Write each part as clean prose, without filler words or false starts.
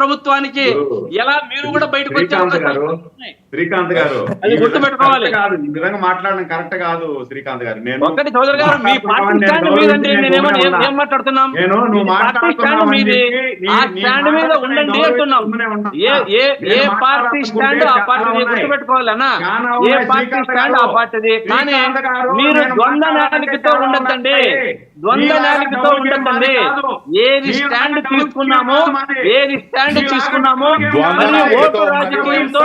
ప్రభుత్వానికి ఎలా మీరు కూడా బయటకు వచ్చారు. శ్రీకాంత్ గారు అది గుర్తుపెట్టుకోవాలి. ఈ విధంగా మాట్లాడడం కరెక్ట్ కాదు శ్రీకాంత్ గారు. నేను ఒకటి చౌదరి గారు, మీ పార్టీ స్టాండ్ మీదండి, నేనేమో ఏం మాట్లాడుతున్నాం, పార్టీ స్టాండ్ మీది, ఆ స్టాండ్ మీద ఉండండి అంటున్నాం. ఏ పార్టీ స్టాండ్ ఆ పార్టీది గుర్తుపెట్టుకోవాలి అన్న, ఏ పార్టీ స్టాండ్ ఆ పార్టీది. కానీ మీరు ద్వంద్వ నాయకులతో ఉండద్దండి, ద్వంద్వ నాయకులతో ఉండద్దండి. ఏది స్టాండ్ తీసుకున్నామో ఓటు రాజకీయంతో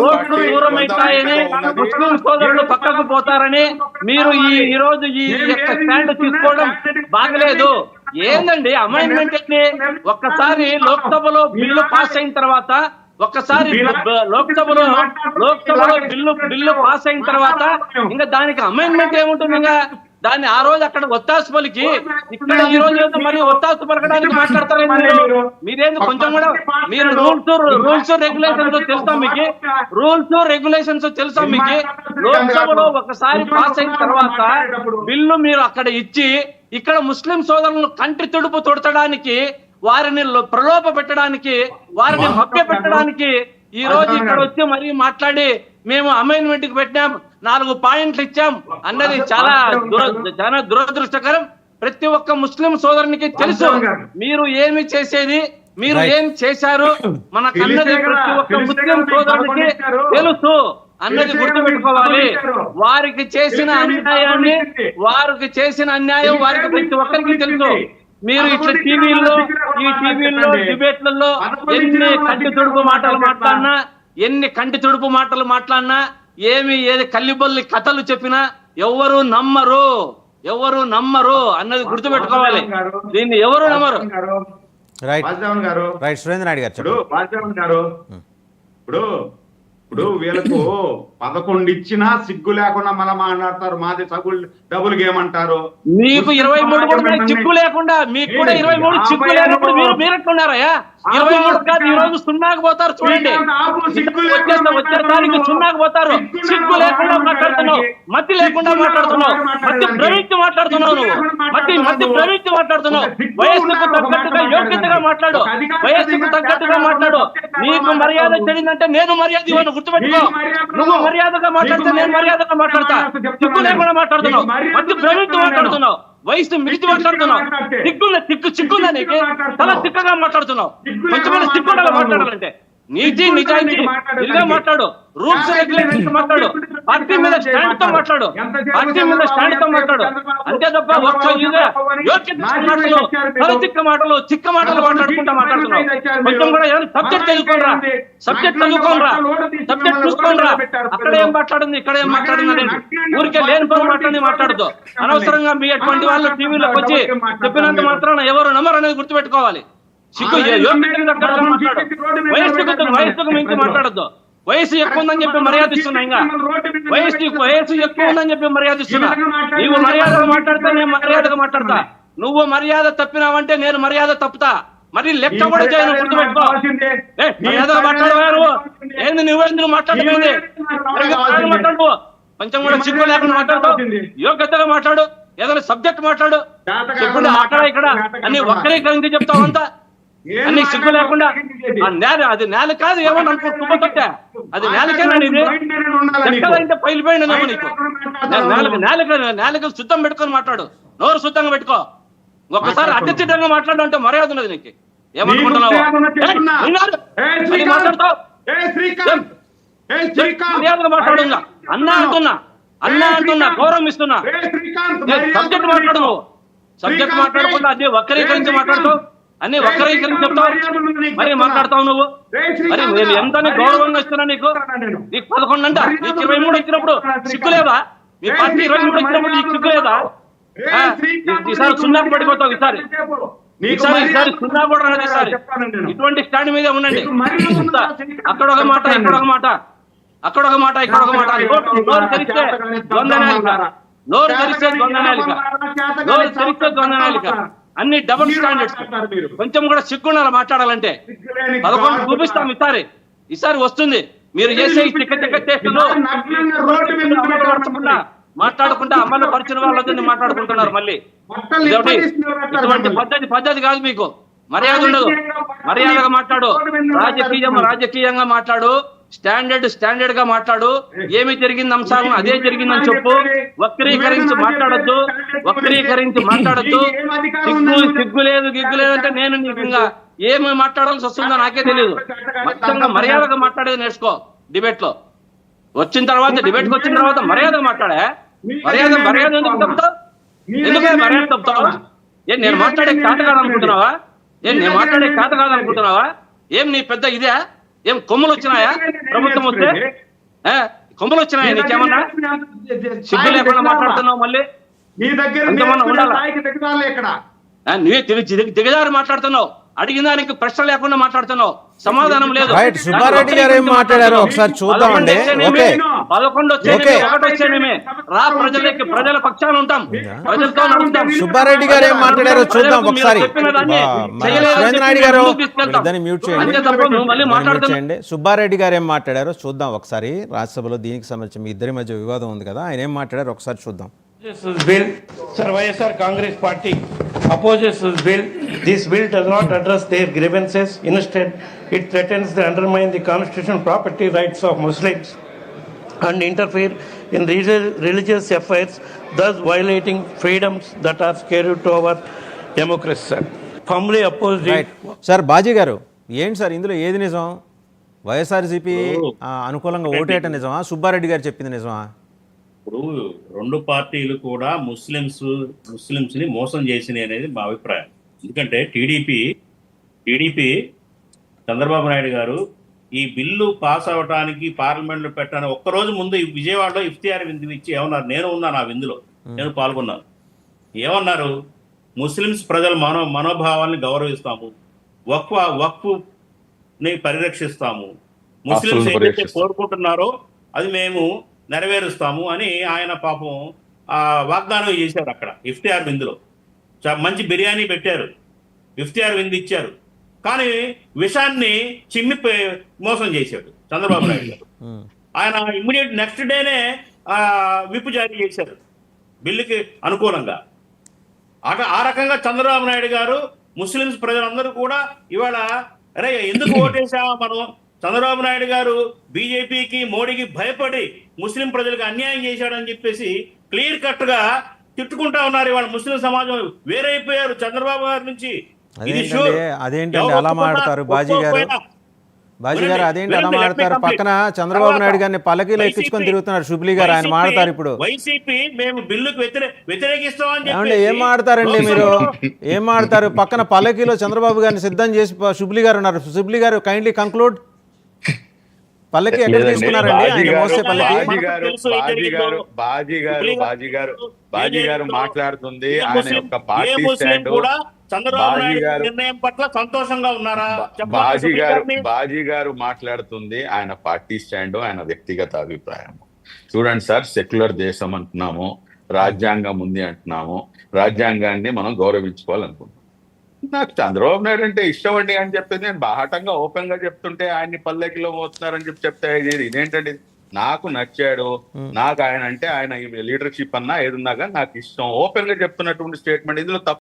ఓట్లు దూరమైతాయని, ముస్లిం సోదరులు పక్కకు పోతారని మీరు ఈ రోజు ఈ యొక్క స్టాండ్ తీసుకోవడం బాగలేదు. ఏందండి అమైన్మెంట్ ఏంటి? ఒక్కసారి లోక్సభలో బిల్లు పాస్ అయిన తర్వాత, ఒక్కసారి లోక్సభలో బిల్లు పాస్ అయిన తర్వాత ఇంకా దానికి అమైన్మెంట్ ఏముంటుంది? ఇంకా దాన్ని ఆ రోజు అక్కడ ఒత్తాసు పలికి ఇక్కడ ఈ రోజు ఏదో మరి ఒత్తాసు పలకడానికి మాట్లాడతారు. మీరేంది కొంచెం కూడా మీరు రూల్స్ రెగ్యులేషన్స్ తెలుసా మీకు? రూల్స్ రెగ్యులేషన్స్ తెలుసా మీకు? లోక్సభలో ఒకసారి పాస్ అయిన తర్వాత బిల్లు మీరు అక్కడ ఇచ్చి ఇక్కడ ముస్లిం సోదరులను కంటి తుడుపు తొడచడానికి, వారిని ప్రలోభ పెట్టడానికి, వారిని మభ్య పెట్టడానికి ఈ రోజు ఇక్కడ వచ్చి మరీ మాట్లాడి మేము అమైన్మెంట్ కి పెట్టాం, 4 పాయింట్లు ఇచ్చాం అన్నది చాలా దురదృష్టకరం. ప్రతి ఒక్క ముస్లిం సోదరునికి తెలుసు మీరు ఏమి చేసేది, మీరు ఏం చేశారు మనకన్నది ప్రతి ఒక్క ముస్లిం సోదరునికి తెలుసు అన్నది గుర్తుపెట్టుకోవాలి. వారికి చేసిన అన్యాయం వారికి ప్రతి ఒక్కరికి తెలుసు. మీరు ఇట్లా టీవీల్లో డిబేట్లలో ఎన్ని కంటి తుడుపు మాటలు మాట్లాడినా ఏది కల్లిబొల్లి కథలు చెప్పినా ఎవరు నమ్మరు అన్నది గుర్తుపెట్టుకోవాలి. దీన్ని ఎవరు నమ్మరు. సురేంద్ర నాయుడు గారు ఇప్పుడు వీళ్ళకు 11 ఇచ్చినా సిగ్గు లేకుండా మళ్ళీ మాట్లాడతారు. మాది డబుల్ గేమ్ అంటారు. మీకు 23 కూడా చిక్కు లేకుండా, మీకు కూడా 23 చిక్కు లేనప్పుడు మీరెట్టున్నారయ్యా? 23 కాదు, ఈ రోజు 0కి పోతారు. చూడండి, వచ్చేసరికి 0కి పోతారు. సిగ్గు లేకుండా మాట్లాడుతున్నావు, మతి లేకుండా మాట్లాడుతున్నావు, మతి ప్రవృత్తి మాట్లాడుతున్నావు, నువ్వు మతి ప్రవృత్తి మాట్లాడుతున్నావు. వయస్సుకు తగ్గట్టుగా యోగ్యతగా మాట్లాడు, వయస్సుకు తగ్గట్టుగా మాట్లాడు. నీకు మర్యాద చెడిందంటే నేను మర్యాద ఇవ్వను, గుర్తుపెట్టుకో. నువ్వు మర్యాదగా మాట్లాడితే నేను మర్యాదగా మాట్లాడతా. సిగ్గు లేకుండా మాట్లాడుతున్నావు, మతి ప్రవృత్తి మాట్లాడుతున్నావు, వయసు మిగిలి మాట్లాడుతున్నావు. సిగ్గుందా నీకు? చాలా సిక్కగా మాట్లాడుతున్నావు. కొంచెం సిగ్గుండాలి మాట్లాడాలంటే. నీతి నిజాయితీ ఇదిగా మాట్లాడు, రూల్స్ రెగ్యులేషన్స్ మాట్లాడు, పార్టీ మీద స్టాండ్ తో మాట్లాడు, అంతే తప్ప ఒక్క చిక్క మాటలు మాట్లాడుకుంటా మాట్లాడుతున్నావు. కొంచెం కూడా ఏమైనా సబ్జెక్ట్ చదువుకోనరా, సబ్జెక్ట్ చూసుకోనరా. అక్కడ ఏం మాట్లాడింది, ఇక్కడ ఏం మాట్లాడింది, ఊరికే లేని పని మాట్లాడదు. అనవసరంగా మీ అటువంటి వాళ్ళు టీవీలోకి వచ్చి చెప్పినంత మాత్రాన ఎవరు నమ్మరు అనేది గుర్తుపెట్టుకోవాలి. సిగ్గు వయస్సుకు మించి మాట్లాడద్దు. వయసు ఎక్కువ ఉందని చెప్పి మర్యాద ఇస్తున్నా, ఇంకా వయసు ఎక్కువ ఉందని చెప్పి మర్యాద ఇస్తున్నా. నీవు మర్యాదగా మాట్లాడితే నేను మర్యాదగా మాట్లాడతా. నువ్వు మర్యాద తప్పినావంటే నేను మర్యాద తప్పుతా. మరి లెక్క కూడా చేయను, గుర్తుపెట్టుకో. మర్యాదగా మాట్లాడవారు ఏంది, నువ్వేందుకు మాట్లాడుతుంది? మాట్లాడు, కొంచెం కూడా సిగ్గు లేకుండా మాట్లాడతావు. యోగ్యతగా మాట్లాడు, ఏదైనా సబ్జెక్ట్ మాట్లాడు. చెప్పండి, అక్కడ ఇక్కడ అన్ని వక్రీకరించి చెప్తావు అంతా. అన్ని సిగ్గు లేకుండా అది నేల కాదు ఏమని అనుకుంటా, అది నేలకేనా? ఎక్కడంటే పైలిపోయినదేమో నీకు. నేలకు శుద్ధం పెట్టుకొని మాట్లాడు, నోరు శుద్ధంగా పెట్టుకో. ఒక్కసారి అత్యచితంగా మాట్లాడు అంటే మర్యాద ఉన్నది నీకు. ఏమనుకుంటున్నావు? మాట్లాడతావు, మర్యాదగా మాట్లాడు. అన్నా అంటున్నా, గౌరవం ఇస్తున్నా. సబ్జెక్ట్ మాట్లాడు, నువ్వు సబ్జెక్ట్ మాట్లాడకుండా అదే వక్రీకరించి మాట్లాడుతావు, అన్ని వక్రీకరించి చెప్తావు, మరి మాట్లాడతావు నువ్వు. మరి నేను ఎంత గౌరవంగా ఇస్తున్నా నీకు. నీకు 11 అంట, నీకు 23 ఇచ్చినప్పుడు సిగ్గులేదా? మీ పార్టీ 23 ఇచ్చినప్పుడు నీకు సిగ్గులేదా? ఈసారి 0కి పడిపోతావు. ఈసారి 0 కూడా రాదు. ఈసారి ఇటువంటి స్టాండ్ మీద ఉండండి. అక్కడ ఒక మాట, ఇక్కడ ఒక మాట, అక్కడ ఒక మాట, ఇక్కడ ఒక మాట. నోరు తెరిస్తే ద్వంద్వ నాలిక, అన్ని డబుల్ స్టాండర్డ్స్. కొంచెం కూడా సిగ్గుండాలి మాట్లాడాలంటే. 11 చూపిస్తాం ఈసారి వస్తుంది. మీరు చేసే మాట్లాడుకుంటా అమలు పరిచిన వాళ్ళతో మాట్లాడుకుంటున్నారు. మళ్ళీ ఇటువంటి పద్ధతి కాదు మీకు. మర్యాద ఉండదు. మర్యాదగా మాట్లాడు, రాజకీయంగా మాట్లాడు, స్టాండర్డ్ గా మాట్లాడు. ఏమి జరిగింది అంశాలను అదే జరిగిందని చెప్పు. వక్రీకరించి మాట్లాడొద్దు. సిగ్గు లేదు అంటే నేను నీకు ఇంకా ఏమి మాట్లాడాల్సి వస్తుందో నాకే తెలియదు. మొత్తంగా మర్యాదగా మాట్లాడేది నేర్చుకో. డిబేట్ లో వచ్చిన తర్వాత మర్యాదగా మాట్లాడే. మర్యాద ఎందుకు తప్పుతావు? ఎందుకే మర్యాద తప్పుతావు? ఏం నేను మాట్లాడే కాట కాదనుకుంటున్నావా? ఏం నీ పెద్ద ఇదే? ఏం కొమ్ములు వచ్చినాయా? ప్రభుత్వం వస్తే కొమ్ములు వచ్చినాయా? నీకేమన్నా సిగ్గు లేకుండా మాట్లాడుతున్నావు? మళ్ళీ నీ దగ్గర నువ్వే దిగజారి మాట్లాడుతున్నావు. అడిగిన దానికి ప్రశ్న లేకుండా మాట్లాడుతున్నావు. సమాధానం లేదు. రైట్. సుబ్బారెడ్డి గారు ఏం మాట్లాడారో ఒకసారి చూద్దామండి. ఓకే 11 వచ్చేనేమే, 1 వచ్చేనేమే. రా ప్రజల పక్షాన ఉంటాం, ప్రజలతో నడుస్తాం. సుబ్బారెడ్డి గారు ఏం మాట్లాడారో చూద్దాం ఒకసారి. సురేంద్ర నాయుడు గారు ఇద్దరిని మ్యూట్ చేయండి. సుబ్బారెడ్డి గారు ఏం మాట్లాడారో చూద్దాం ఒకసారి. రాజ్యసభలో దీనికి సంబంధించి మీ ఇద్దరి మధ్య వివాదం ఉంది కదా, ఆయన ఏం మాట్లాడారో ఒకసారి చూద్దాం. This bill, Sir, YSR Congress Party opposes this bill. This bill does not address their grievances. Instead, it threatens to undermine the constitutional property rights of Muslims and interfere in religious affairs, thus violating freedoms that are carried to our democracy, sir. Firmly opposed it. Sir Baji గారు ఏంటి sir ఇందులో ఏది నిజం? వైఎస్ఆర్సీపీ అనుకూలంగా ఓటేయటం నిజమా? సుబ్బారెడ్డి గారు చెప్పింది నిజమా? ఇప్పుడు రెండు పార్టీలు కూడా ముస్లిమ్స్ ని మోసం చేసినాయి అనేది మా అభిప్రాయం. ఎందుకంటే టీడీపీ చంద్రబాబు నాయుడు గారు ఈ బిల్లు పాస్ అవడానికి పార్లమెంట్ లో పెట్టడానికి ఒక్కరోజు ముందు విజయవాడలో ఇఫ్తియార్ విందు ఇచ్చి ఏమన్నారు? నేను ఉన్నాను ఆ విందులో, నేను పాల్గొన్నాను. ఏమన్నారు? ముస్లిమ్స్ ప్రజల మనోభావాల్ని గౌరవిస్తాము, వక్ఫ్ ని పరిరక్షిస్తాము, ముస్లిమ్స్ ఏదైతే కోరుకుంటున్నారో అది మేము నెరవేరుస్తాము అని ఆయన పాపం వాగ్దానం చేశారు అక్కడ ఇఫ్తియార్ విందులో. మంచి బిర్యానీ పెట్టారు, ఇఫ్తియార్ విందు ఇచ్చారు, కానీ విషాన్ని చిమ్మి మోసం చేశాడు చంద్రబాబు నాయుడు గారు. ఆయన ఇమ్మీడియట్ నెక్స్ట్ డేనే విప్ జారీ చేశారు బిల్లుకి అనుకూలంగా. ఆ రకంగా చంద్రబాబు నాయుడు గారు ముస్లిమ్స్ ప్రజలందరూ కూడా ఇవాళ అరే ఎందుకు ఓటేసామా మనం, చంద్రబాబు నాయుడు గారు బీజేపీకి మోడీకి భయపడి ముస్లిం ప్రజలకు అన్యాయం చేశాడని చెప్పేసి క్లియర్ కట్ గా తిట్టుకుంటా ఉన్నారు. ఇవాళ ముస్లిం సమాజం వేరైపోయారు చంద్రబాబు గారి నుంచి. అదేంటండి అలా మాట్లాడతారు బాజీ గారు? అదేంటి అలా మాట్లాడతారు? పక్కన చంద్రబాబు నాయుడు గారిని పల్లకీలో ఎక్కించుకొని తిరుగుతున్నారు షుబ్లీ గారు, ఆయన మాట్లాడతారు ఇప్పుడు. వైసీపీ మేము బిల్లుకు వ్యతిరేకిస్తామని ఏం మాట్లాడతారండి మీరు? ఏం మాట్లాడతారు? పక్కన పల్లకీలో చంద్రబాబు గారిని సిద్ధం చేసి షుబ్లీ గారు ఉన్నారు. షుబ్లీ గారు కైండ్లీ కంక్లూడ్. పల్లకి ఎక్కడ తీసుకున్నారండి? బాజీ గారు మాట్లాడుతుంది ఆయన యొక్క పార్టీ స్టాండ్. నిర్ణయం పట్ల సంతోషంగా ఉన్నారా? బాజీ గారు మాట్లాడుతుంది ఆయన పార్టీ స్టాండ్, ఆయన వ్యక్తిగత అభిప్రాయం. చూడండి సార్, సెక్యులర్ దేశం అంటున్నాము, రాజ్యాంగం ఉంది అంటున్నాము, రాజ్యాంగాన్ని మనం గౌరవించుకోవాలనుకుంటున్నాం. నాకు చంద్రబాబు నాయుడు అంటే ఇష్టం అండి అని చెప్తే నేను బాహటంగా ఓపెన్ గా చెప్తుంటే ఆయన్ని పల్లెకిలో పోతున్నారని చెప్తే ఇదేంటండి? నాకు నచ్చాడు, నాకు ఆయన అంటే ఆయన లీడర్షిప్ అన్నా ఏదున్నా కానీ నాకు ఇష్టం, ఓపెన్ గా చెప్తున్నటువంటి స్టేట్మెంట్. ఇందులో